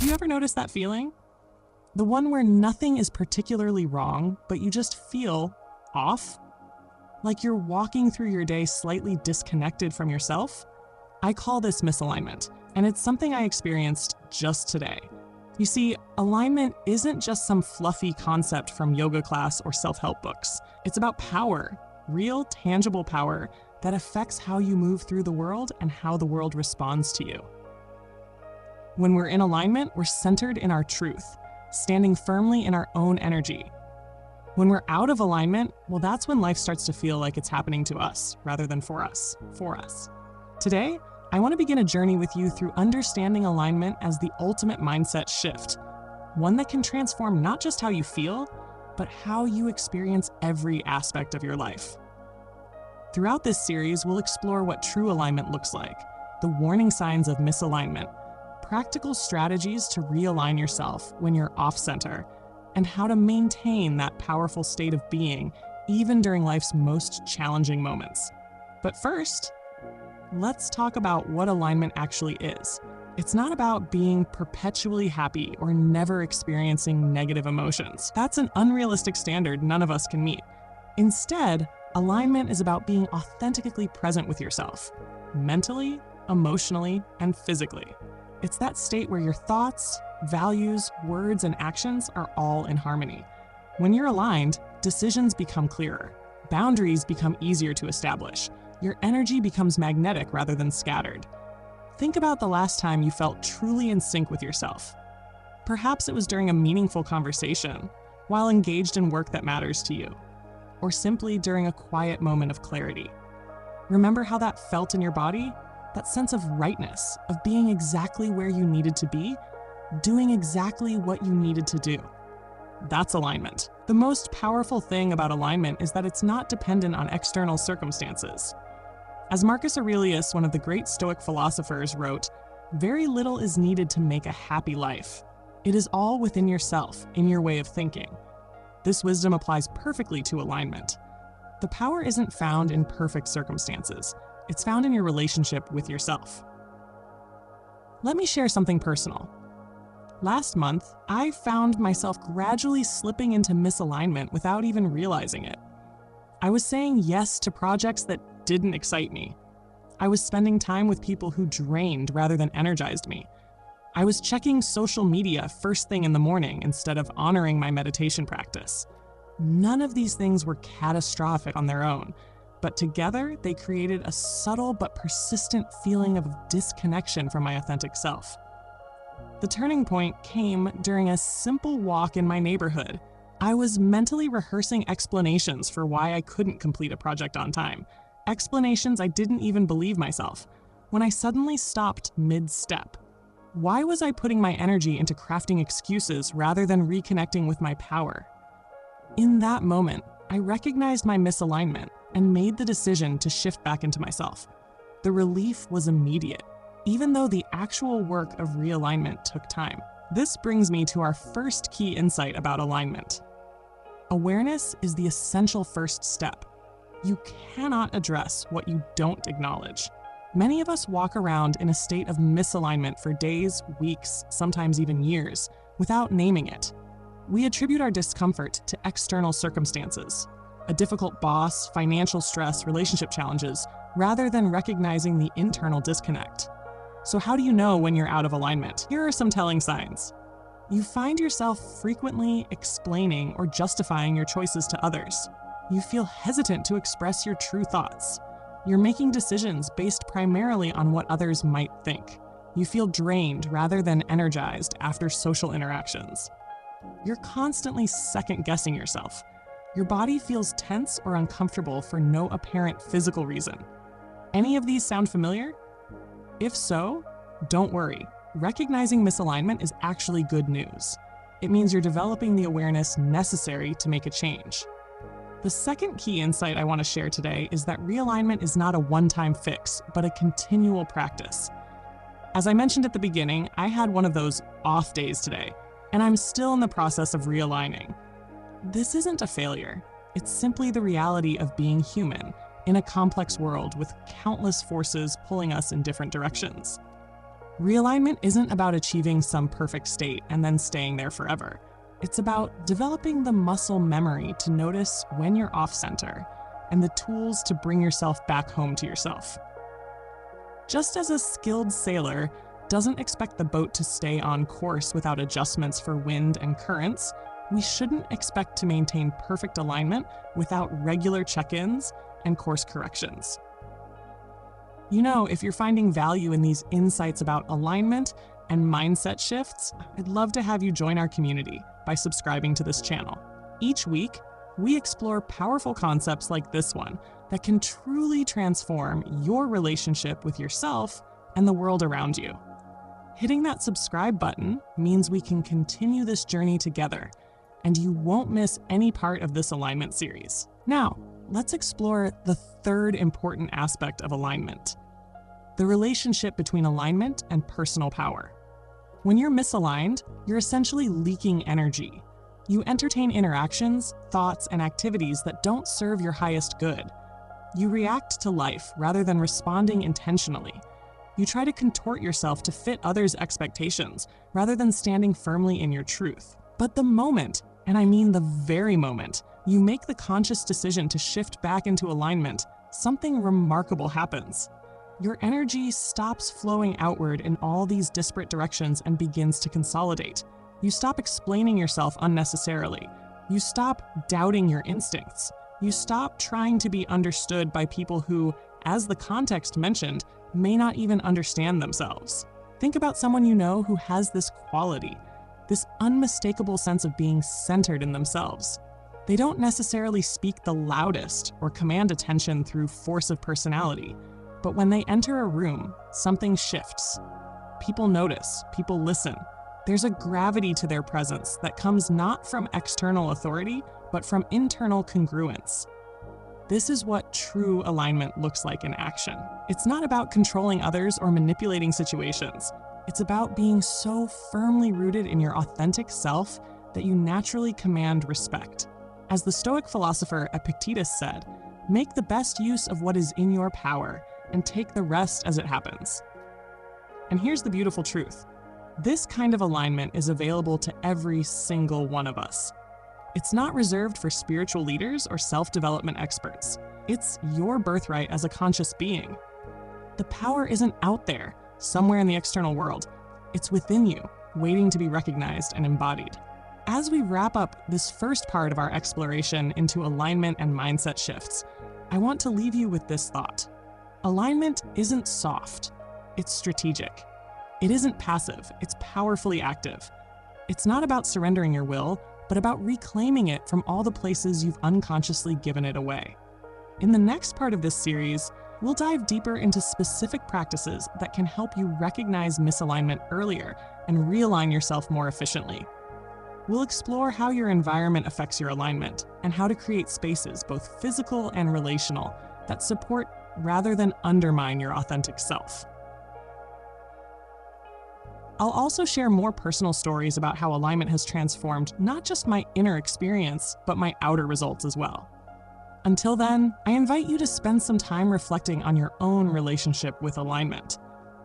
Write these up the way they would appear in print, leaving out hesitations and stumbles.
Have you ever noticed that feeling? The one where nothing is particularly wrong, but you just feel off? Like you're walking through your day slightly disconnected from yourself? I call this misalignment, and it's something I experienced just today. You see, alignment isn't just some fluffy concept from yoga class or self-help books. It's about power, real, tangible power that affects how you move through the world and how the world responds to you. When we're in alignment, we're centered in our truth, standing firmly in our own energy. When we're out of alignment, well, that's when life starts to feel like it's happening to us rather than for us. Today, I want to begin a journey with you through understanding alignment as the ultimate mindset shift, one that can transform not just how you feel, but how you experience every aspect of your life. Throughout this series, we'll explore what true alignment looks like, the warning signs of misalignment, practical strategies to realign yourself when you're off-center, and how to maintain that powerful state of being even during life's most challenging moments. But first, let's talk about what alignment actually is. It's not about being perpetually happy or never experiencing negative emotions. That's an unrealistic standard none of us can meet. Instead, alignment is about being authentically present with yourself, mentally, emotionally, and physically. It's that state where your thoughts, values, words, and actions are all in harmony. When you're aligned, decisions become clearer, boundaries become easier to establish, your energy becomes magnetic rather than scattered. Think about the last time you felt truly in sync with yourself. Perhaps it was during a meaningful conversation, while engaged in work that matters to you, or simply during a quiet moment of clarity. Remember how that felt in your body? That sense of rightness, of being exactly where you needed to be, doing exactly what you needed to do. That's alignment. The most powerful thing about alignment is that it's not dependent on external circumstances. As Marcus Aurelius, one of the great Stoic philosophers, wrote, "Very little is needed to make a happy life. It is all within yourself, in your way of thinking." This wisdom applies perfectly to alignment. The power isn't found in perfect circumstances. It's found in your relationship with yourself. Let me share something personal. Last month, I found myself gradually slipping into misalignment without even realizing it. I was saying yes to projects that didn't excite me. I was spending time with people who drained rather than energized me. I was checking social media first thing in the morning instead of honoring my meditation practice. None of these things were catastrophic on their own, but together they created a subtle but persistent feeling of disconnection from my authentic self. The turning point came during a simple walk in my neighborhood. I was mentally rehearsing explanations for why I couldn't complete a project on time, explanations I didn't even believe myself, when I suddenly stopped mid-step. Why was I putting my energy into crafting excuses rather than reconnecting with my power? In that moment, I recognized my misalignment and made the decision to shift back into myself. The relief was immediate, even though the actual work of realignment took time. This brings me to our first key insight about alignment. Awareness is the essential first step. You cannot address what you don't acknowledge. Many of us walk around in a state of misalignment for days, weeks, sometimes even years, without naming it. We attribute our discomfort to external circumstances, a difficult boss, financial stress, relationship challenges, rather than recognizing the internal disconnect. So how do you know when you're out of alignment? Here are some telling signs. You find yourself frequently explaining or justifying your choices to others. You feel hesitant to express your true thoughts. You're making decisions based primarily on what others might think. You feel drained rather than energized after social interactions. You're constantly second-guessing yourself. Your body feels tense or uncomfortable for no apparent physical reason. Any of these sound familiar? If so, don't worry. Recognizing misalignment is actually good news. It means you're developing the awareness necessary to make a change. The second key insight I want to share today is that realignment is not a one-time fix, but a continual practice. As I mentioned at the beginning, I had one of those off days today, and I'm still in the process of realigning. This isn't a failure. It's simply the reality of being human in a complex world with countless forces pulling us in different directions. Realignment isn't about achieving some perfect state and then staying there forever. It's about developing the muscle memory to notice when you're off center and the tools to bring yourself back home to yourself. Just as a skilled sailor doesn't expect the boat to stay on course without adjustments for wind and currents, we shouldn't expect to maintain perfect alignment without regular check-ins and course corrections. You know, if you're finding value in these insights about alignment and mindset shifts, I'd love to have you join our community by subscribing to this channel. Each week, we explore powerful concepts like this one that can truly transform your relationship with yourself and the world around you. Hitting that subscribe button means we can continue this journey together, and you won't miss any part of this alignment series. Now, let's explore the third important aspect of alignment: the relationship between alignment and personal power. When you're misaligned, you're essentially leaking energy. You entertain interactions, thoughts, and activities that don't serve your highest good. You react to life rather than responding intentionally. You try to contort yourself to fit others' expectations rather than standing firmly in your truth. But the moment, and I mean the very moment, you make the conscious decision to shift back into alignment, something remarkable happens. Your energy stops flowing outward in all these disparate directions and begins to consolidate. You stop explaining yourself unnecessarily. You stop doubting your instincts. You stop trying to be understood by people who, as the context mentioned, may not even understand themselves. Think about someone you know who has this quality, this unmistakable sense of being centered in themselves. They don't necessarily speak the loudest or command attention through force of personality, but when they enter a room, something shifts. People notice, people listen. There's a gravity to their presence that comes not from external authority, but from internal congruence. This is what true alignment looks like in action. It's not about controlling others or manipulating situations. It's about being so firmly rooted in your authentic self that you naturally command respect. As the Stoic philosopher Epictetus said, "Make the best use of what is in your power and take the rest as it happens." And here's the beautiful truth. This kind of alignment is available to every single one of us. It's not reserved for spiritual leaders or self-development experts. It's your birthright as a conscious being. The power isn't out there, somewhere in the external world. It's within you, waiting to be recognized and embodied. As we wrap up this first part of our exploration into alignment and mindset shifts, I want to leave you with this thought. Alignment isn't soft, it's strategic. It isn't passive, it's powerfully active. It's not about surrendering your will, but about reclaiming it from all the places you've unconsciously given it away. In the next part of this series, we'll dive deeper into specific practices that can help you recognize misalignment earlier and realign yourself more efficiently. We'll explore how your environment affects your alignment and how to create spaces, both physical and relational, that support rather than undermine your authentic self. I'll also share more personal stories about how alignment has transformed not just my inner experience, but my outer results as well. Until then, I invite you to spend some time reflecting on your own relationship with alignment.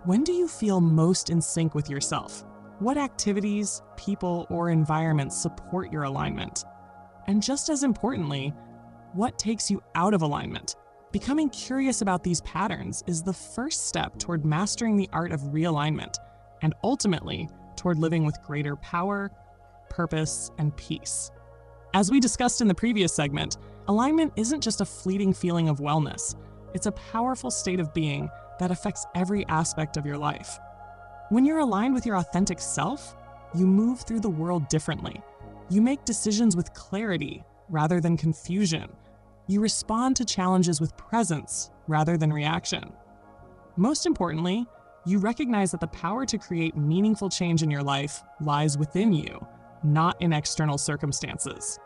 When do you feel most in sync with yourself? What activities, people, or environments support your alignment? And just as importantly, what takes you out of alignment? Becoming curious about these patterns is the first step toward mastering the art of realignment, and ultimately toward living with greater power, purpose, and peace. As we discussed in the previous segment, alignment isn't just a fleeting feeling of wellness. It's a powerful state of being that affects every aspect of your life. When you're aligned with your authentic self, you move through the world differently. You make decisions with clarity rather than confusion. You respond to challenges with presence rather than reaction. Most importantly, you recognize that the power to create meaningful change in your life lies within you, not in external circumstances.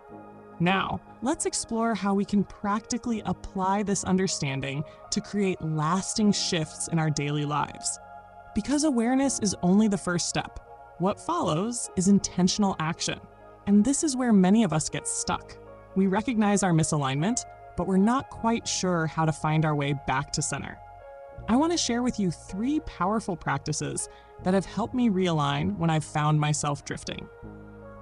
Now, let's explore how we can practically apply this understanding to create lasting shifts in our daily lives. Because awareness is only the first step. What follows is intentional action. And this is where many of us get stuck. We recognize our misalignment, but we're not quite sure how to find our way back to center. I want to share with you 3 powerful practices that have helped me realign when I've found myself drifting.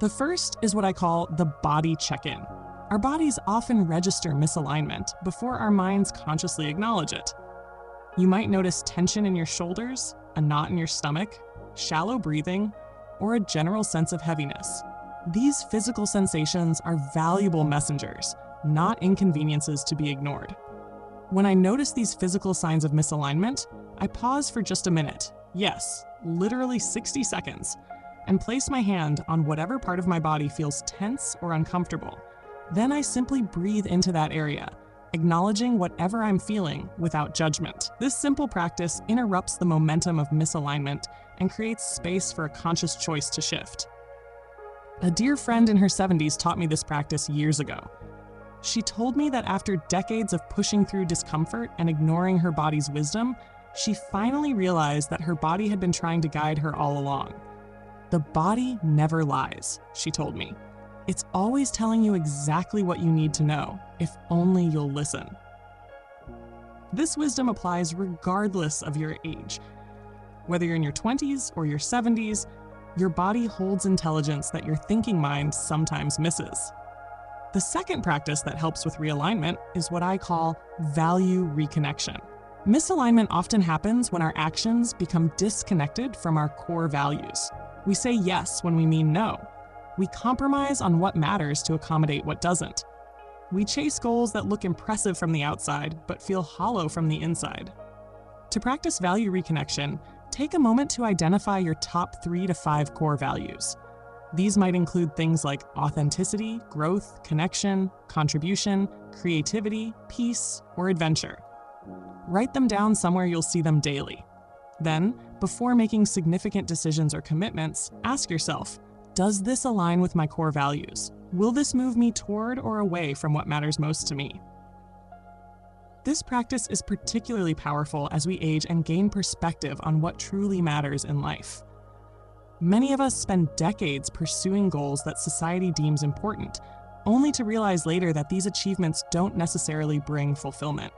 The first is what I call the body check-in. Our bodies often register misalignment before our minds consciously acknowledge it. You might notice tension in your shoulders, a knot in your stomach, shallow breathing, or a general sense of heaviness. These physical sensations are valuable messengers, not inconveniences to be ignored. When I notice these physical signs of misalignment, I pause for just a minute, yes, literally 60 seconds, and place my hand on whatever part of my body feels tense or uncomfortable. Then I simply breathe into that area, acknowledging whatever I'm feeling without judgment. This simple practice interrupts the momentum of misalignment and creates space for a conscious choice to shift. A dear friend in her 70s taught me this practice years ago. She told me that after decades of pushing through discomfort and ignoring her body's wisdom, she finally realized that her body had been trying to guide her all along. The body never lies, she told me. It's always telling you exactly what you need to know, if only you'll listen. This wisdom applies regardless of your age. Whether you're in your 20s or your 70s, your body holds intelligence that your thinking mind sometimes misses. The second practice that helps with realignment is what I call value reconnection. Misalignment often happens when our actions become disconnected from our core values. We say yes when we mean no. We compromise on what matters to accommodate what doesn't. We chase goals that look impressive from the outside but feel hollow from the inside. To practice value reconnection, take a moment to identify your top 3 to 5 core values. These might include things like authenticity, growth, connection, contribution, creativity, peace, or adventure. Write them down somewhere you'll see them daily. Then, before making significant decisions or commitments, ask yourself, does this align with my core values? Will this move me toward or away from what matters most to me? This practice is particularly powerful as we age and gain perspective on what truly matters in life. Many of us spend decades pursuing goals that society deems important, only to realize later that these achievements don't necessarily bring fulfillment.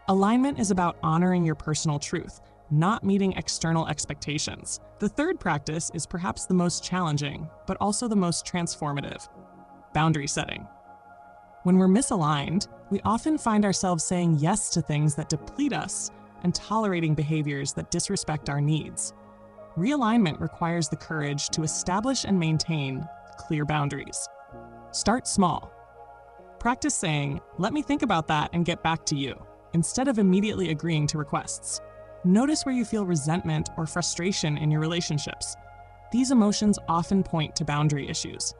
Alignment is about honoring your personal truth, not meeting external expectations. The third practice is perhaps the most challenging, but also the most transformative: boundary setting. When we're misaligned, we often find ourselves saying yes to things that deplete us and tolerating behaviors that disrespect our needs. Realignment requires the courage to establish and maintain clear boundaries. Start small. Practice saying, "Let me think about that and get back to you," instead of immediately agreeing to requests. Notice where you feel resentment or frustration in your relationships. These emotions often point to boundary issues.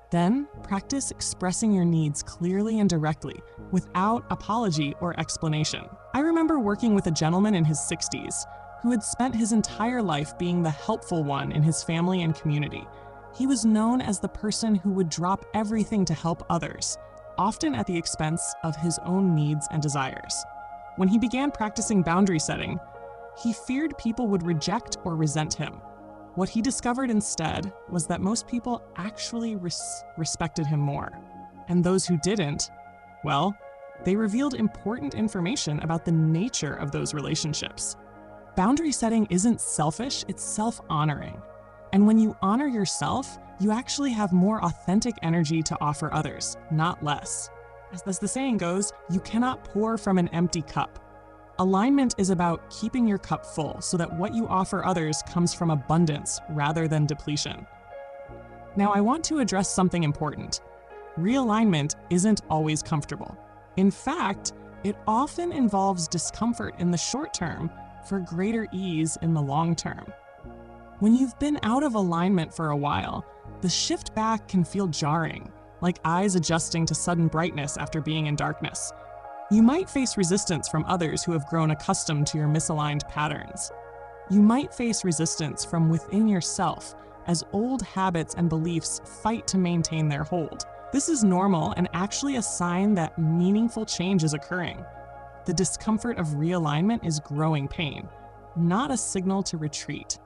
Then, practice expressing your needs clearly and directly, without apology or explanation. I remember working with a gentleman in his 60s who had spent his entire life being the helpful one in his family and community. He was known as the person who would drop everything to help others, often at the expense of his own needs and desires. When he began practicing boundary setting, he feared people would reject or resent him. What he discovered instead was that most people actually respected him more. And those who didn't, well, they revealed important information about the nature of those relationships. Boundary setting isn't selfish, it's self-honoring. And when you honor yourself, you actually have more authentic energy to offer others, not less. As the saying goes, you cannot pour from an empty cup. Alignment is about keeping your cup full so that what you offer others comes from abundance rather than depletion. Now, I want to address something important. Realignment isn't always comfortable. In fact, it often involves discomfort in the short term for greater ease in the long term. When you've been out of alignment for a while, the shift back can feel jarring, like eyes adjusting to sudden brightness after being in darkness. You might face resistance from others who have grown accustomed to your misaligned patterns. You might face resistance from within yourself as old habits and beliefs fight to maintain their hold. This is normal and actually a sign that meaningful change is occurring. The discomfort of realignment is growing pain, not a signal to retreat.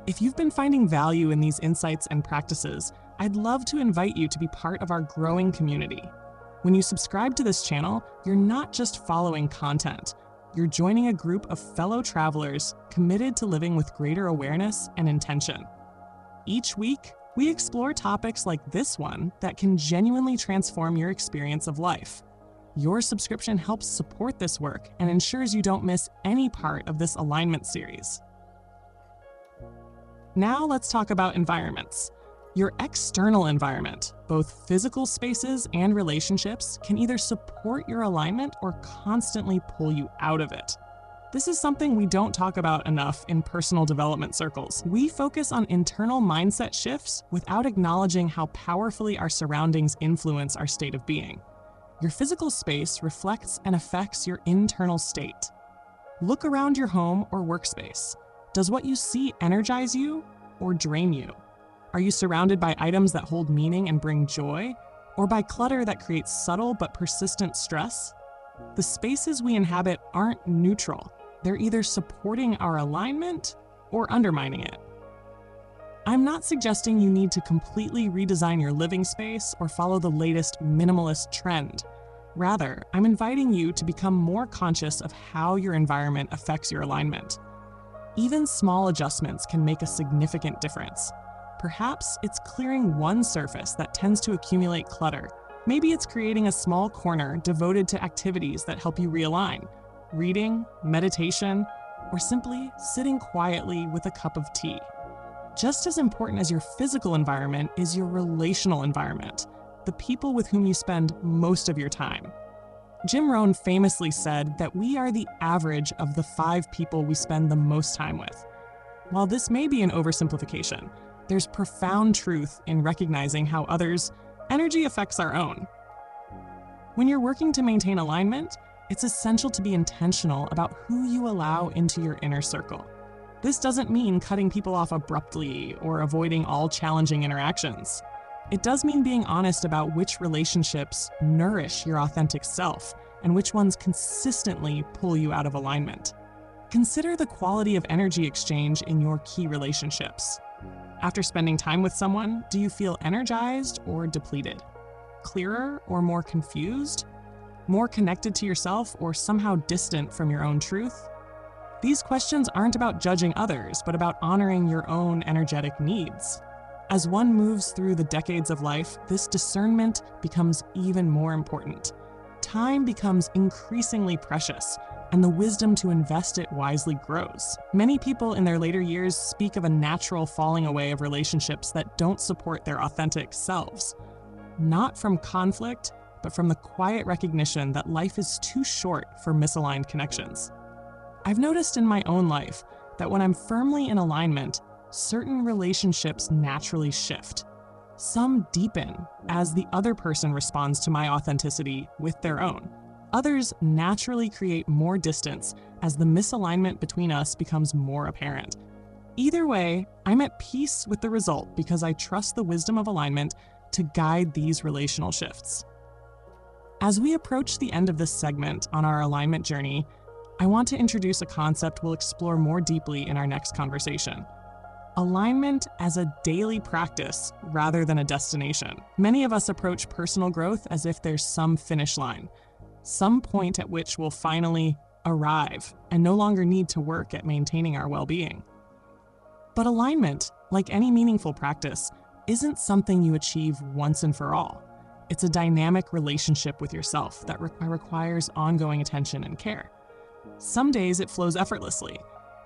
If you've been finding value in these insights and practices, I'd love to invite you to be part of our growing community. When you subscribe to this channel, you're not just following content, you're joining a group of fellow travelers committed to living with greater awareness and intention. Each week, we explore topics like this one that can genuinely transform your experience of life. Your subscription helps support this work and ensures you don't miss any part of this alignment series. Now let's talk about environments. Your external environment, both physical spaces and relationships, can either support your alignment or constantly pull you out of it. This is something we don't talk about enough in personal development circles. We focus on internal mindset shifts without acknowledging how powerfully our surroundings influence our state of being. Your physical space reflects and affects your internal state. Look around your home or workspace. Does what you see energize you or drain you? Are you surrounded by items that hold meaning and bring joy, or by clutter that creates subtle but persistent stress? The spaces we inhabit aren't neutral. They're either supporting our alignment or undermining it. I'm not suggesting you need to completely redesign your living space or follow the latest minimalist trend. Rather, I'm inviting you to become more conscious of how your environment affects your alignment. Even small adjustments can make a significant difference. Perhaps it's clearing one surface that tends to accumulate clutter. Maybe it's creating a small corner devoted to activities that help you realign, reading, meditation, or simply sitting quietly with a cup of tea. Just as important as your physical environment is your relational environment, the people with whom you spend most of your time. Jim Rohn famously said that we are the average of the 5 people we spend the most time with. While this may be an oversimplification, there's profound truth in recognizing how others' energy affects our own. When you're working to maintain alignment, it's essential to be intentional about who you allow into your inner circle. This doesn't mean cutting people off abruptly or avoiding all challenging interactions. It does mean being honest about which relationships nourish your authentic self and which ones consistently pull you out of alignment. Consider the quality of energy exchange in your key relationships. After spending time with someone, do you feel energized or depleted? Clearer or more confused? More connected to yourself or somehow distant from your own truth? These questions aren't about judging others, but about honoring your own energetic needs. As one moves through the decades of life, this discernment becomes even more important. Time becomes increasingly precious, and the wisdom to invest it wisely grows. Many people in their later years speak of a natural falling away of relationships that don't support their authentic selves. Not from conflict, but from the quiet recognition that life is too short for misaligned connections. I've noticed in my own life that when I'm firmly in alignment, certain relationships naturally shift. Some deepen as the other person responds to my authenticity with their own. Others naturally create more distance as the misalignment between us becomes more apparent. Either way, I'm at peace with the result because I trust the wisdom of alignment to guide these relational shifts. As we approach the end of this segment on our alignment journey, I want to introduce a concept we'll explore more deeply in our next conversation. Alignment as a daily practice rather than a destination. Many of us approach personal growth as if there's some finish line, some point at which we'll finally arrive and no longer need to work at maintaining our well-being. But alignment, like any meaningful practice, isn't something you achieve once and for all. It's a dynamic relationship with yourself that requires ongoing attention and care. Some days it flows effortlessly.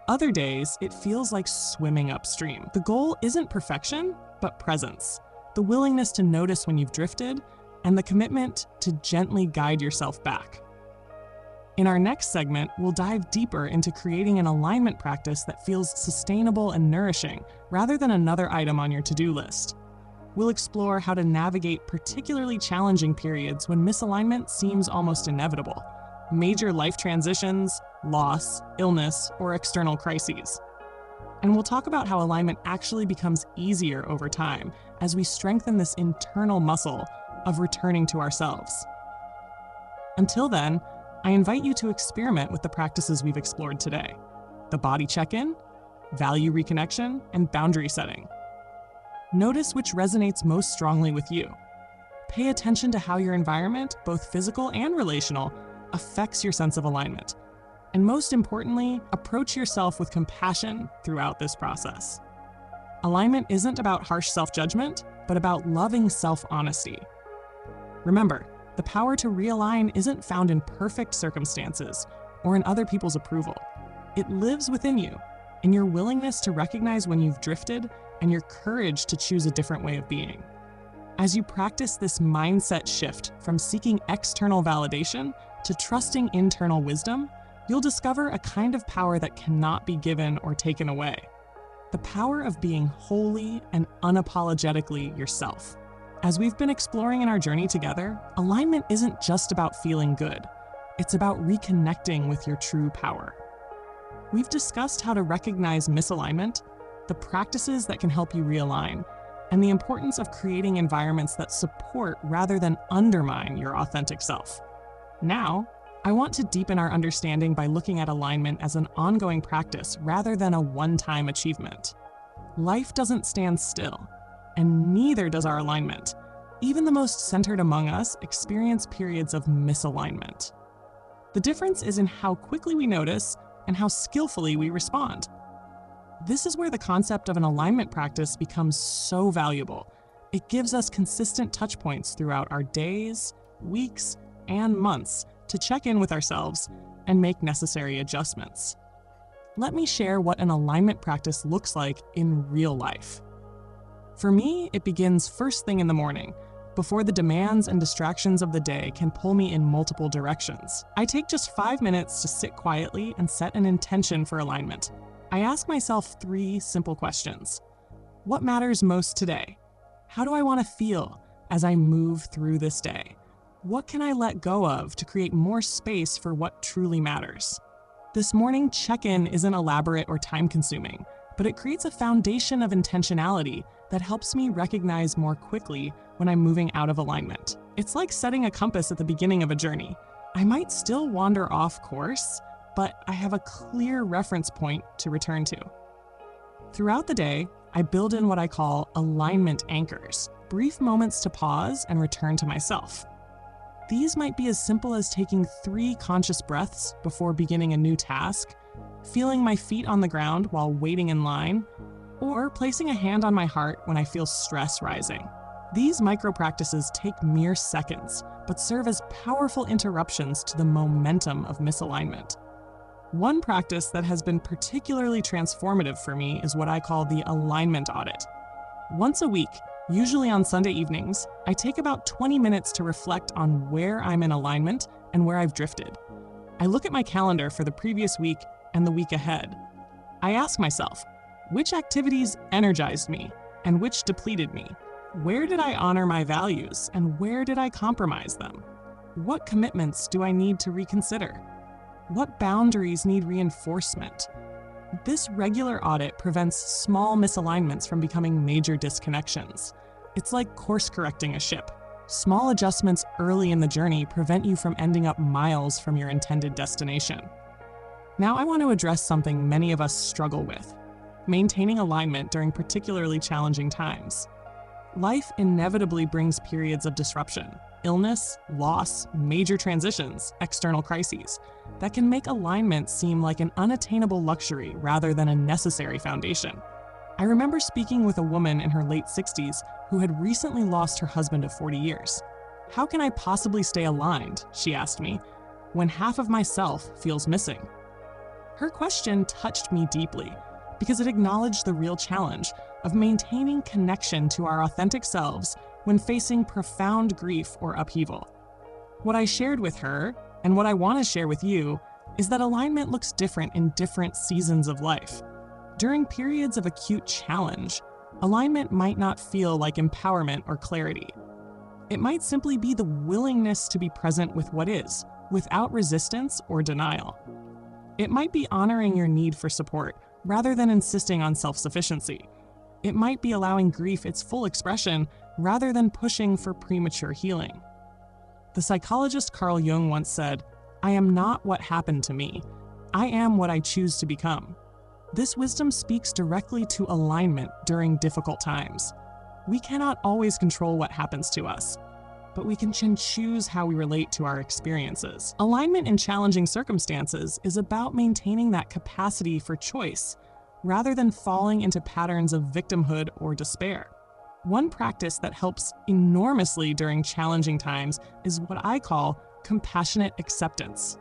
Other days, it feels like swimming upstream. The goal isn't perfection, but presence. The willingness to notice when you've drifted, and the commitment to gently guide yourself back. In our next segment, we'll dive deeper into creating an alignment practice that feels sustainable and nourishing, rather than another item on your to-do list. We'll explore how to navigate particularly challenging periods when misalignment seems almost inevitable. Major life transitions, loss, illness, or external crises. And we'll talk about how alignment actually becomes easier over time as we strengthen this internal muscle of returning to ourselves. Until then, I invite you to experiment with the practices we've explored today: the body check-in, value reconnection, and boundary setting. Notice which resonates most strongly with you. Pay attention to how your environment, both physical and relational, affects your sense of alignment. And most importantly, approach yourself with compassion throughout this process. Alignment isn't about harsh self-judgment, but about loving self-honesty. Remember, the power to realign isn't found in perfect circumstances or in other people's approval. It lives within you, in your willingness to recognize when you've drifted and your courage to choose a different way of being. As you practice this mindset shift from seeking external validation to trusting internal wisdom, you'll discover a kind of power that cannot be given or taken away. The power of being wholly and unapologetically yourself. As we've been exploring in our journey together, alignment isn't just about feeling good. It's about reconnecting with your true power. We've discussed how to recognize misalignment, the practices that can help you realign, and the importance of creating environments that support rather than undermine your authentic self. Now, I want to deepen our understanding by looking at alignment as an ongoing practice rather than a one-time achievement. Life doesn't stand still, and neither does our alignment. Even the most centered among us experience periods of misalignment. The difference is in how quickly we notice and how skillfully we respond. This is where the concept of an alignment practice becomes so valuable. It gives us consistent touch points throughout our days, weeks, and months to check in with ourselves and make necessary adjustments. Let me share what an alignment practice looks like in real life. For me, it begins first thing in the morning, before the demands and distractions of the day can pull me in multiple directions. I take just 5 minutes to sit quietly and set an intention for alignment. I ask myself 3 simple questions. What matters most today? How do I want to feel as I move through this day? What can I let go of to create more space for what truly matters? This morning check-in isn't elaborate or time-consuming, but it creates a foundation of intentionality that helps me recognize more quickly when I'm moving out of alignment. It's like setting a compass at the beginning of a journey. I might still wander off course, but I have a clear reference point to return to. Throughout the day, I build in what I call alignment anchors, brief moments to pause and return to myself. These might be as simple as taking 3 conscious breaths before beginning a new task, feeling my feet on the ground while waiting in line, or placing a hand on my heart when I feel stress rising. These micro practices take mere seconds, but serve as powerful interruptions to the momentum of misalignment. One practice that has been particularly transformative for me is what I call the alignment audit. Once a week, usually on Sunday evenings, I take about 20 minutes to reflect on where I'm in alignment and where I've drifted. I look at my calendar for the previous week and the week ahead. I ask myself, which activities energized me and which depleted me? Where did I honor my values and where did I compromise them? What commitments do I need to reconsider? What boundaries need reinforcement? This regular audit prevents small misalignments from becoming major disconnections. It's like course-correcting a ship. Small adjustments early in the journey prevent you from ending up miles from your intended destination. Now I want to address something many of us struggle with: maintaining alignment during particularly challenging times. Life inevitably brings periods of disruption, illness, loss, major transitions, external crises, that can make alignment seem like an unattainable luxury rather than a necessary foundation. I remember speaking with a woman in her late 60s who had recently lost her husband of 40 years. "How can I possibly stay aligned," she asked me, "when half of myself feels missing?" Her question touched me deeply because it acknowledged the real challenge of maintaining connection to our authentic selves when facing profound grief or upheaval. What I shared with her, and what I want to share with you, is that alignment looks different in different seasons of life. During periods of acute challenge, alignment might not feel like empowerment or clarity. It might simply be the willingness to be present with what is, without resistance or denial. It might be honoring your need for support rather than insisting on self-sufficiency. It might be allowing grief its full expression rather than pushing for premature healing. The psychologist Carl Jung once said, "I am not what happened to me. I am what I choose to become." This wisdom speaks directly to alignment during difficult times. We cannot always control what happens to us, but we can choose how we relate to our experiences. Alignment in challenging circumstances is about maintaining that capacity for choice, rather than falling into patterns of victimhood or despair. One practice that helps enormously during challenging times is what I call compassionate acceptance.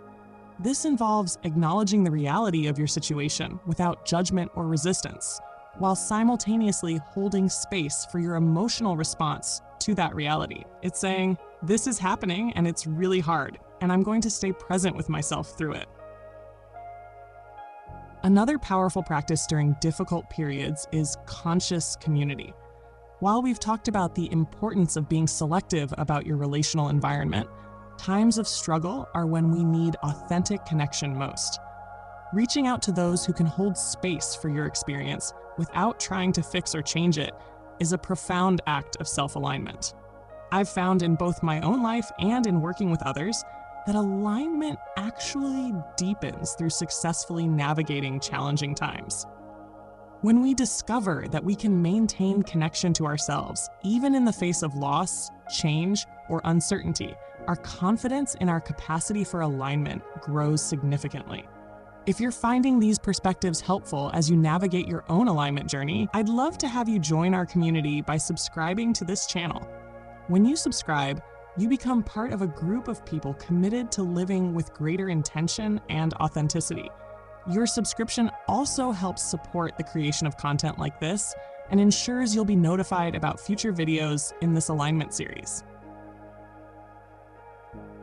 This involves acknowledging the reality of your situation without judgment or resistance, while simultaneously holding space for your emotional response to that reality. It's saying, this is happening and it's really hard, and I'm going to stay present with myself through it. Another powerful practice during difficult periods is conscious community. While we've talked about the importance of being selective about your relational environment, times of struggle are when we need authentic connection most. Reaching out to those who can hold space for your experience without trying to fix or change it is a profound act of self-alignment. I've found in both my own life and in working with others that alignment actually deepens through successfully navigating challenging times. When we discover that we can maintain connection to ourselves, even in the face of loss, change, or uncertainty, our confidence in our capacity for alignment grows significantly. If you're finding these perspectives helpful as you navigate your own alignment journey, I'd love to have you join our community by subscribing to this channel. When you subscribe, you become part of a group of people committed to living with greater intention and authenticity. Your subscription also helps support the creation of content like this and ensures you'll be notified about future videos in this alignment series.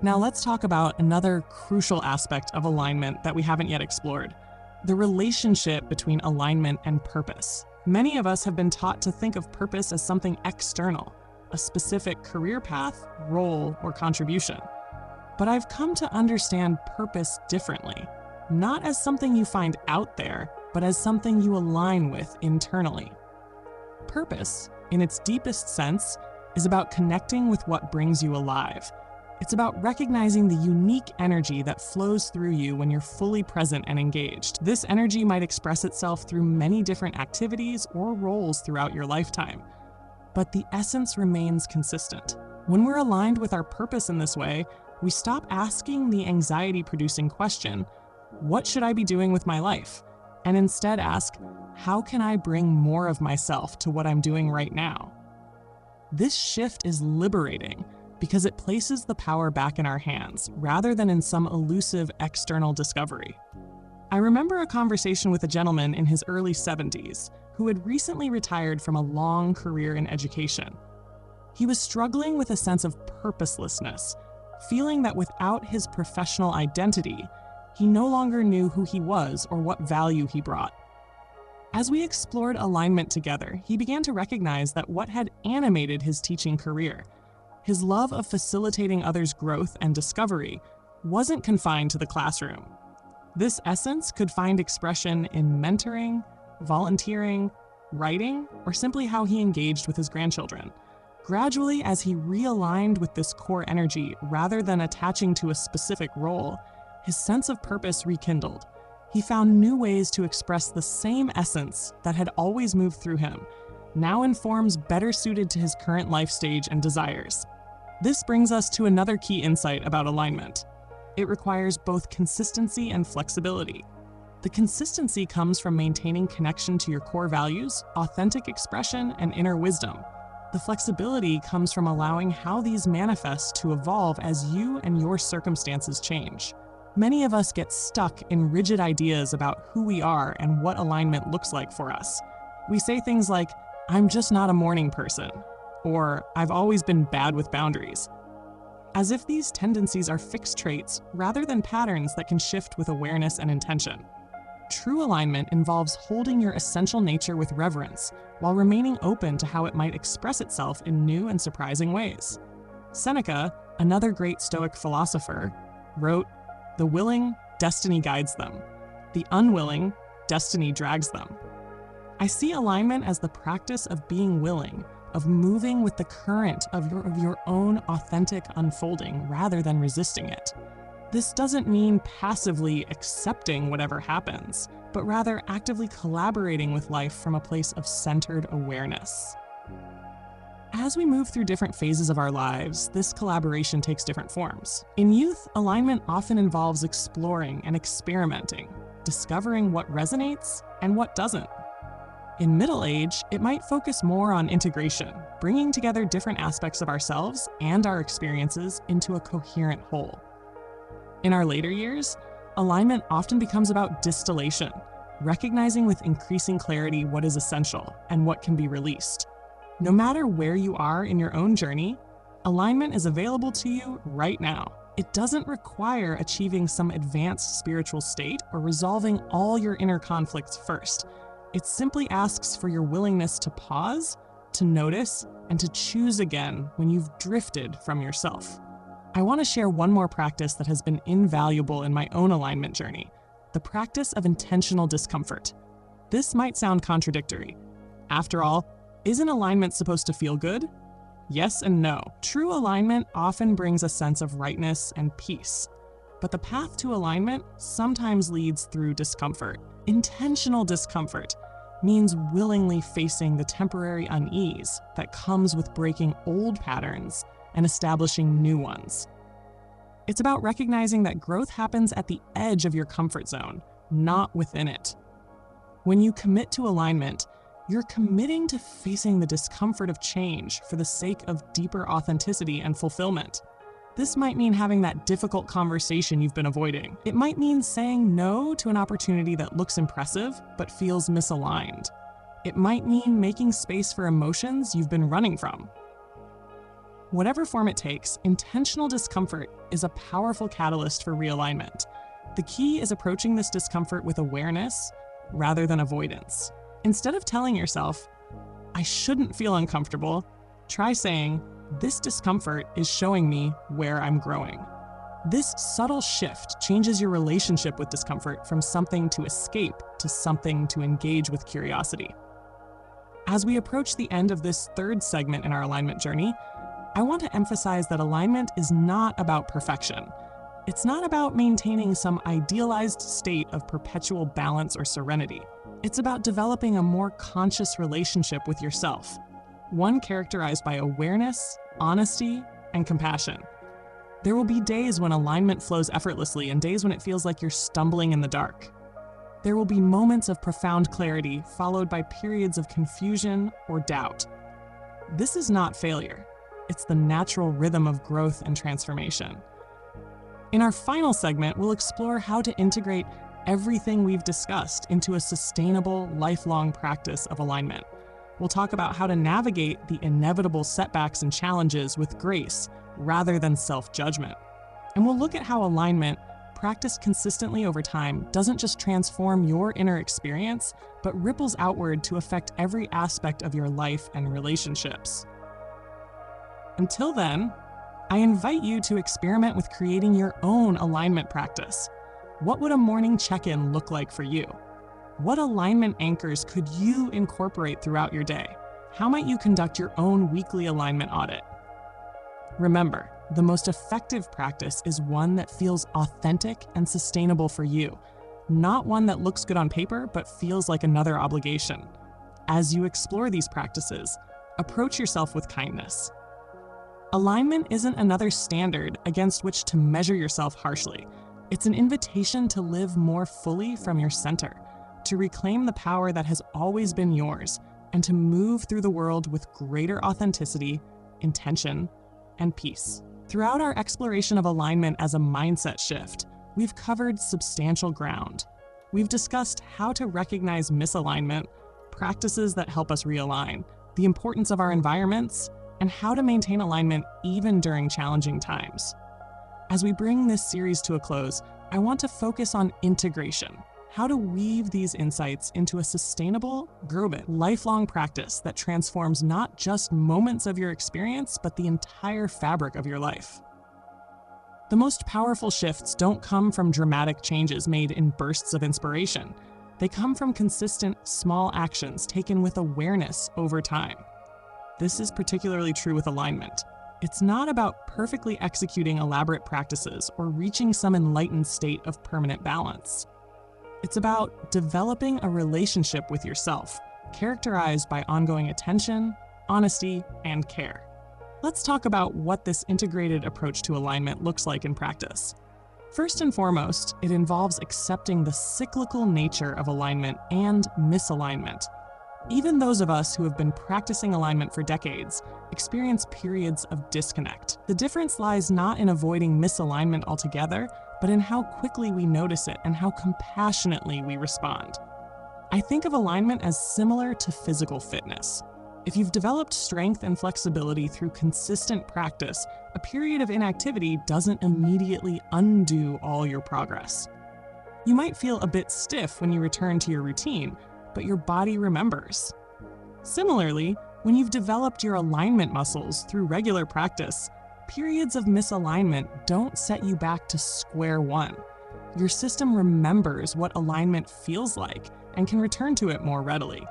Now let's talk about another crucial aspect of alignment that we haven't yet explored: the relationship between alignment and purpose. Many of us have been taught to think of purpose as something external, a specific career path, role, or contribution. But I've come to understand purpose differently, not as something you find out there, but as something you align with internally. Purpose, in its deepest sense, is about connecting with what brings you alive. It's about recognizing the unique energy that flows through you when you're fully present and engaged. This energy might express itself through many different activities or roles throughout your lifetime, but the essence remains consistent. When we're aligned with our purpose in this way, we stop asking the anxiety-producing question, what should I be doing with my life? And instead ask, how can I bring more of myself to what I'm doing right now? This shift is liberating because it places the power back in our hands rather than in some elusive external discovery. I remember a conversation with a gentleman in his early 70s who had recently retired from a long career in education. He was struggling with a sense of purposelessness, feeling that without his professional identity, he no longer knew who he was or what value he brought. As we explored alignment together, he began to recognize that what had animated his teaching career, his love of facilitating others' growth and discovery, wasn't confined to the classroom. This essence could find expression in mentoring, volunteering, writing, or simply how he engaged with his grandchildren. Gradually, as he realigned with this core energy rather than attaching to a specific role, his sense of purpose rekindled. He found new ways to express the same essence that had always moved through him, now in forms better suited to his current life stage and desires. This brings us to another key insight about alignment. It requires both consistency and flexibility. The consistency comes from maintaining connection to your core values, authentic expression, and inner wisdom. The flexibility comes from allowing how these manifest to evolve as you and your circumstances change. Many of us get stuck in rigid ideas about who we are and what alignment looks like for us. We say things like, I'm just not a morning person, or I've always been bad with boundaries, as if these tendencies are fixed traits rather than patterns that can shift with awareness and intention. True alignment involves holding your essential nature with reverence while remaining open to how it might express itself in new and surprising ways. Seneca, another great Stoic philosopher, wrote, "The willing, destiny guides them. The unwilling, destiny drags them." I see alignment as the practice of being willing, of moving with the current of your own authentic unfolding rather than resisting it. This doesn't mean passively accepting whatever happens, but rather actively collaborating with life from a place of centered awareness. As we move through different phases of our lives, this collaboration takes different forms. In youth, alignment often involves exploring and experimenting, discovering what resonates and what doesn't. In middle age, it might focus more on integration, bringing together different aspects of ourselves and our experiences into a coherent whole. In our later years, alignment often becomes about distillation, recognizing with increasing clarity what is essential and what can be released. No matter where you are in your own journey, alignment is available to you right now. It doesn't require achieving some advanced spiritual state or resolving all your inner conflicts first. It simply asks for your willingness to pause, to notice, and to choose again when you've drifted from yourself. I want to share one more practice that has been invaluable in my own alignment journey: the practice of intentional discomfort. This might sound contradictory. After all, isn't alignment supposed to feel good? Yes and no. True alignment often brings a sense of rightness and peace. But the path to alignment sometimes leads through discomfort. Intentional discomfort means willingly facing the temporary unease that comes with breaking old patterns and establishing new ones. It's about recognizing that growth happens at the edge of your comfort zone, not within it. When you commit to alignment, you're committing to facing the discomfort of change for the sake of deeper authenticity and fulfillment. This might mean having that difficult conversation you've been avoiding. It might mean saying no to an opportunity that looks impressive but feels misaligned. It might mean making space for emotions you've been running from. Whatever form it takes, intentional discomfort is a powerful catalyst for realignment. The key is approaching this discomfort with awareness rather than avoidance. Instead of telling yourself, "I shouldn't feel uncomfortable," try saying, "This discomfort is showing me where I'm growing." This subtle shift changes your relationship with discomfort from something to escape to something to engage with curiosity. As we approach the end of this third segment in our alignment journey, I want to emphasize that alignment is not about perfection. It's not about maintaining some idealized state of perpetual balance or serenity. It's about developing a more conscious relationship with yourself, one characterized by awareness, honesty, and compassion. There will be days when alignment flows effortlessly and days when it feels like you're stumbling in the dark. There will be moments of profound clarity followed by periods of confusion or doubt. This is not failure. It's the natural rhythm of growth and transformation. In our final segment, we'll explore how to integrate everything we've discussed into a sustainable, lifelong practice of alignment. We'll talk about how to navigate the inevitable setbacks and challenges with grace rather than self-judgment. And we'll look at how alignment, practiced consistently over time, doesn't just transform your inner experience, but ripples outward to affect every aspect of your life and relationships. Until then, I invite you to experiment with creating your own alignment practice. What would a morning check-in look like for you? What alignment anchors could you incorporate throughout your day? How might you conduct your own weekly alignment audit? Remember, the most effective practice is one that feels authentic and sustainable for you, not one that looks good on paper but feels like another obligation. As you explore these practices, approach yourself with kindness. Alignment isn't another standard against which to measure yourself harshly. It's an invitation to live more fully from your center, to reclaim the power that has always been yours, and to move through the world with greater authenticity, intention, and peace. Throughout our exploration of alignment as a mindset shift, we've covered substantial ground. We've discussed how to recognize misalignment, practices that help us realign, the importance of our environments, and how to maintain alignment even during challenging times. As we bring this series to a close, I want to focus on integration, how to weave these insights into a sustainable, lifelong practice that transforms not just moments of your experience, but the entire fabric of your life. The most powerful shifts don't come from dramatic changes made in bursts of inspiration. They come from consistent, small actions taken with awareness over time. This is particularly true with alignment. It's not about perfectly executing elaborate practices or reaching some enlightened state of permanent balance. It's about developing a relationship with yourself, characterized by ongoing attention, honesty, and care. Let's talk about what this integrated approach to alignment looks like in practice. First and foremost, it involves accepting the cyclical nature of alignment and misalignment. Even those of us who have been practicing alignment for decades experience periods of disconnect. The difference lies not in avoiding misalignment altogether, but in how quickly we notice it and how compassionately we respond. I think of alignment as similar to physical fitness. If you've developed strength and flexibility through consistent practice, a period of inactivity doesn't immediately undo all your progress. You might feel a bit stiff when you return to your routine, but your body remembers. Similarly, when you've developed your alignment muscles through regular practice, periods of misalignment don't set you back to square one. Your system remembers what alignment feels like and can return to it more readily.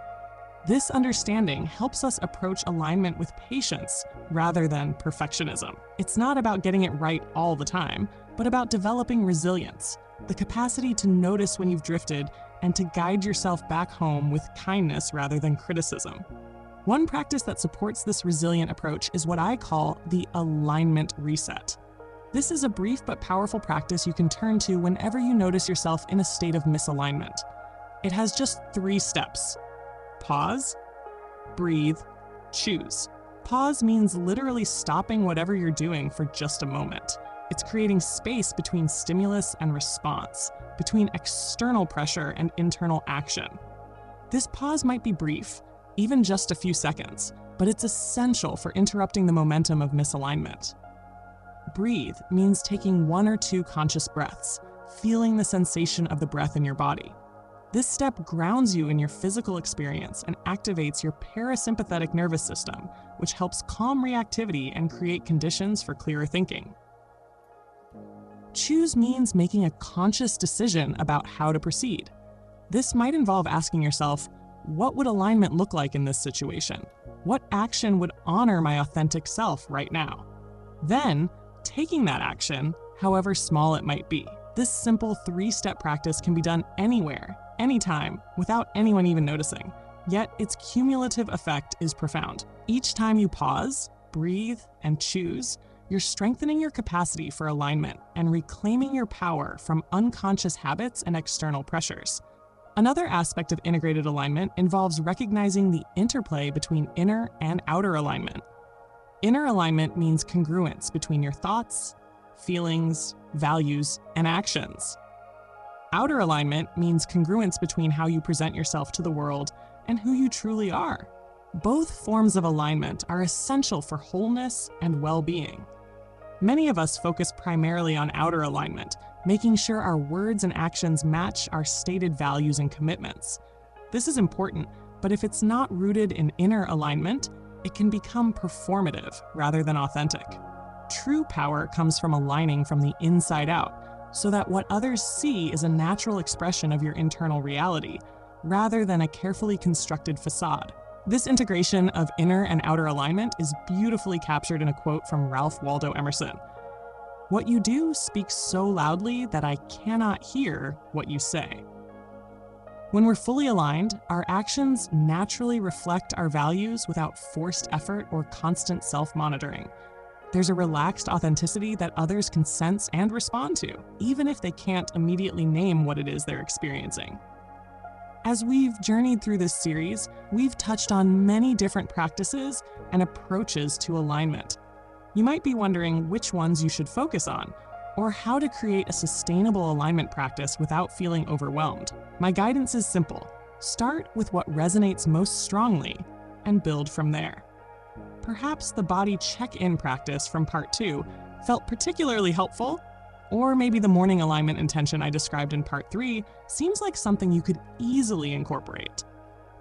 This understanding helps us approach alignment with patience rather than perfectionism. It's not about getting it right all the time, but about developing resilience, the capacity to notice when you've drifted and to guide yourself back home with kindness rather than criticism. One practice that supports this resilient approach is what I call the alignment reset. This is a brief but powerful practice you can turn to whenever you notice yourself in a state of misalignment. It has just 3 steps. Pause, breathe, choose. Pause means literally stopping whatever you're doing for just a moment. It's creating space between stimulus and response, between external pressure and internal action. This pause might be brief, even just a few seconds, but it's essential for interrupting the momentum of misalignment. Breathe means taking 1 or 2 conscious breaths, feeling the sensation of the breath in your body. This step grounds you in your physical experience and activates your parasympathetic nervous system, which helps calm reactivity and create conditions for clearer thinking. Choose means making a conscious decision about how to proceed. This might involve asking yourself, what would alignment look like in this situation? What action would honor my authentic self right now? Then, taking that action, however small it might be. This simple 3-step practice can be done anywhere, anytime, without anyone even noticing. Yet its cumulative effect is profound. Each time you pause, breathe, and choose, you're strengthening your capacity for alignment and reclaiming your power from unconscious habits and external pressures. Another aspect of integrated alignment involves recognizing the interplay between inner and outer alignment. Inner alignment means congruence between your thoughts, feelings, values, and actions. Outer alignment means congruence between how you present yourself to the world and who you truly are. Both forms of alignment are essential for wholeness and well-being. Many of us focus primarily on outer alignment, making sure our words and actions match our stated values and commitments. This is important, but if it's not rooted in inner alignment, it can become performative rather than authentic. True power comes from aligning from the inside out, so that what others see is a natural expression of your internal reality, rather than a carefully constructed facade. This integration of inner and outer alignment is beautifully captured in a quote from Ralph Waldo Emerson. "What you do speaks so loudly that I cannot hear what you say." When we're fully aligned, our actions naturally reflect our values without forced effort or constant self-monitoring. There's a relaxed authenticity that others can sense and respond to, even if they can't immediately name what it is they're experiencing. As we've journeyed through this series, we've touched on many different practices and approaches to alignment. You might be wondering which ones you should focus on, or how to create a sustainable alignment practice without feeling overwhelmed. My guidance is simple. Start with what resonates most strongly and build from there. Perhaps the body check-in practice from part 2 felt particularly helpful, or maybe the morning alignment intention I described in part 3 seems like something you could easily incorporate.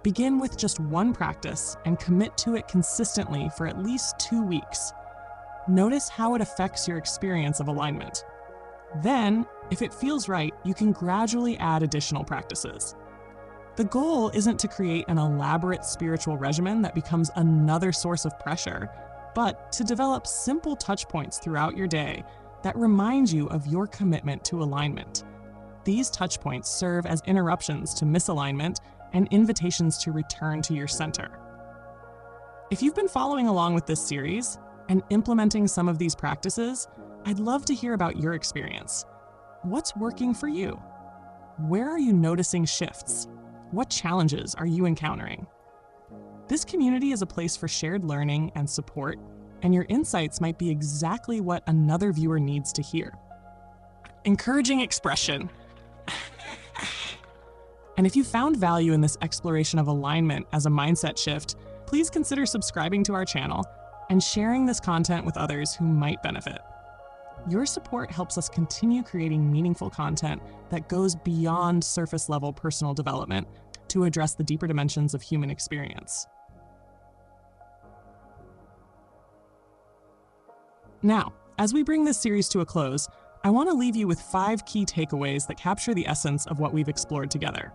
Begin with just one practice and commit to it consistently for at least 2 weeks. Notice how it affects your experience of alignment. Then, if it feels right, you can gradually add additional practices. The goal isn't to create an elaborate spiritual regimen that becomes another source of pressure, but to develop simple touch points throughout your day that remind you of your commitment to alignment. These touch points serve as interruptions to misalignment and invitations to return to your center. If you've been following along with this series and implementing some of these practices, I'd love to hear about your experience. What's working for you? Where are you noticing shifts? What challenges are you encountering? This community is a place for shared learning and support, and your insights might be exactly what another viewer needs to hear. Encouraging expression. And if you found value in this exploration of alignment as a mindset shift, please consider subscribing to our channel and sharing this content with others who might benefit. Your support helps us continue creating meaningful content that goes beyond surface-level personal development to address the deeper dimensions of human experience. Now, as we bring this series to a close, I want to leave you with 5 key takeaways that capture the essence of what we've explored together.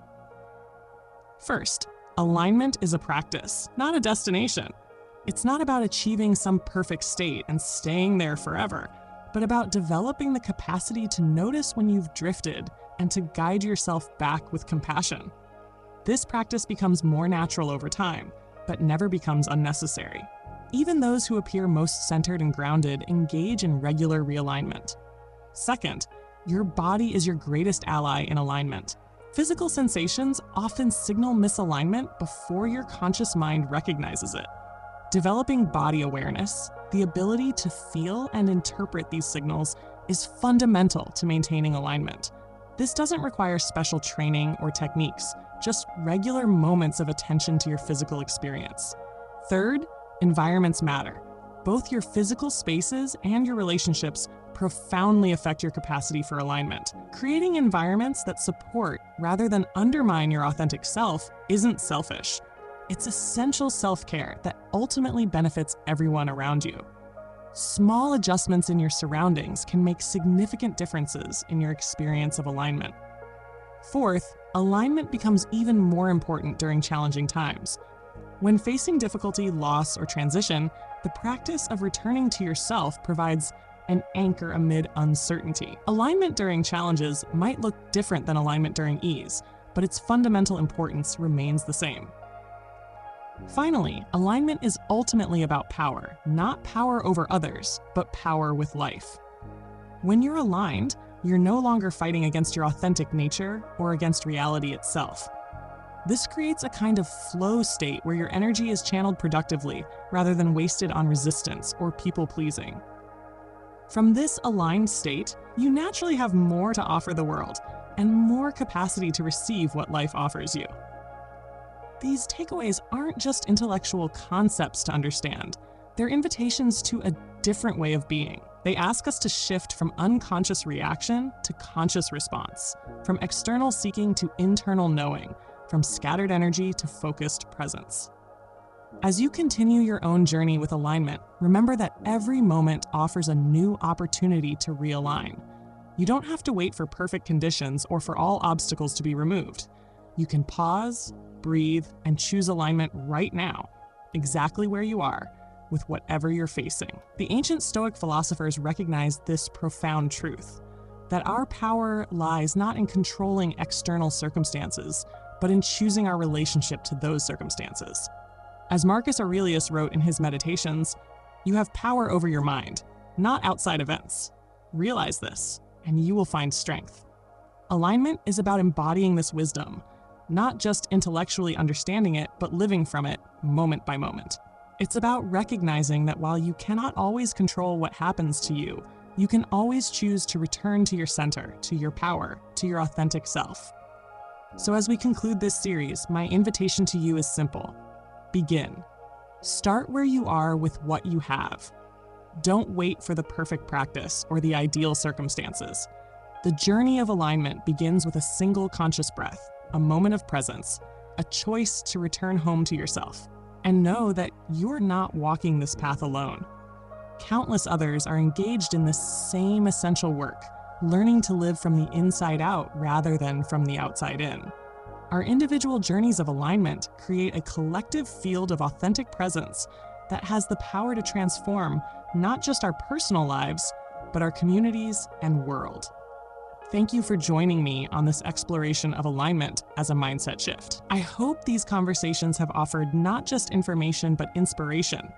First, alignment is a practice, not a destination. It's not about achieving some perfect state and staying there forever, but about developing the capacity to notice when you've drifted and to guide yourself back with compassion. This practice becomes more natural over time, but never becomes unnecessary. Even those who appear most centered and grounded engage in regular realignment. Second, your body is your greatest ally in alignment. Physical sensations often signal misalignment before your conscious mind recognizes it. Developing body awareness, the ability to feel and interpret these signals, is fundamental to maintaining alignment. This doesn't require special training or techniques, just regular moments of attention to your physical experience. Third, environments matter. Both your physical spaces and your relationships profoundly affect your capacity for alignment. Creating environments that support rather than undermine your authentic self isn't selfish. It's essential self-care that ultimately benefits everyone around you. Small adjustments in your surroundings can make significant differences in your experience of alignment. Fourth, alignment becomes even more important during challenging times. When facing difficulty, loss, or transition, the practice of returning to yourself provides an anchor amid uncertainty. Alignment during challenges might look different than alignment during ease, but its fundamental importance remains the same. Finally, alignment is ultimately about power, not power over others, but power with life. When you're aligned, you're no longer fighting against your authentic nature or against reality itself. This creates a kind of flow state where your energy is channeled productively rather than wasted on resistance or people-pleasing. From this aligned state, you naturally have more to offer the world and more capacity to receive what life offers you. These takeaways aren't just intellectual concepts to understand. They're invitations to a different way of being. They ask us to shift from unconscious reaction to conscious response, from external seeking to internal knowing, from scattered energy to focused presence. As you continue your own journey with alignment, remember that every moment offers a new opportunity to realign. You don't have to wait for perfect conditions or for all obstacles to be removed. You can pause, breathe, and choose alignment right now, exactly where you are, with whatever you're facing. The ancient Stoic philosophers recognized this profound truth, that our power lies not in controlling external circumstances, but in choosing our relationship to those circumstances. As Marcus Aurelius wrote in his Meditations, you have power over your mind, not outside events. Realize this, and you will find strength. Alignment is about embodying this wisdom, not just intellectually understanding it, but living from it moment by moment. It's about recognizing that while you cannot always control what happens to you, you can always choose to return to your center, to your power, to your authentic self. So as we conclude this series, my invitation to you is simple. Begin. Start where you are with what you have. Don't wait for the perfect practice or the ideal circumstances. The journey of alignment begins with a single conscious breath, a moment of presence, a choice to return home to yourself. And know that you're not walking this path alone. Countless others are engaged in this same essential work, learning to live from the inside out rather than from the outside in. Our individual journeys of alignment create a collective field of authentic presence that has the power to transform not just our personal lives, but our communities and world. Thank you for joining me on this exploration of alignment as a mindset shift. I hope these conversations have offered not just information, but inspiration.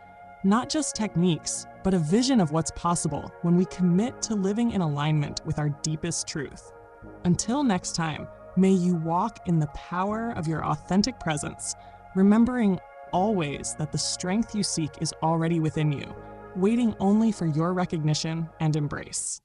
Not just techniques, but a vision of what's possible when we commit to living in alignment with our deepest truth. Until next time, may you walk in the power of your authentic presence, remembering always that the strength you seek is already within you, waiting only for your recognition and embrace.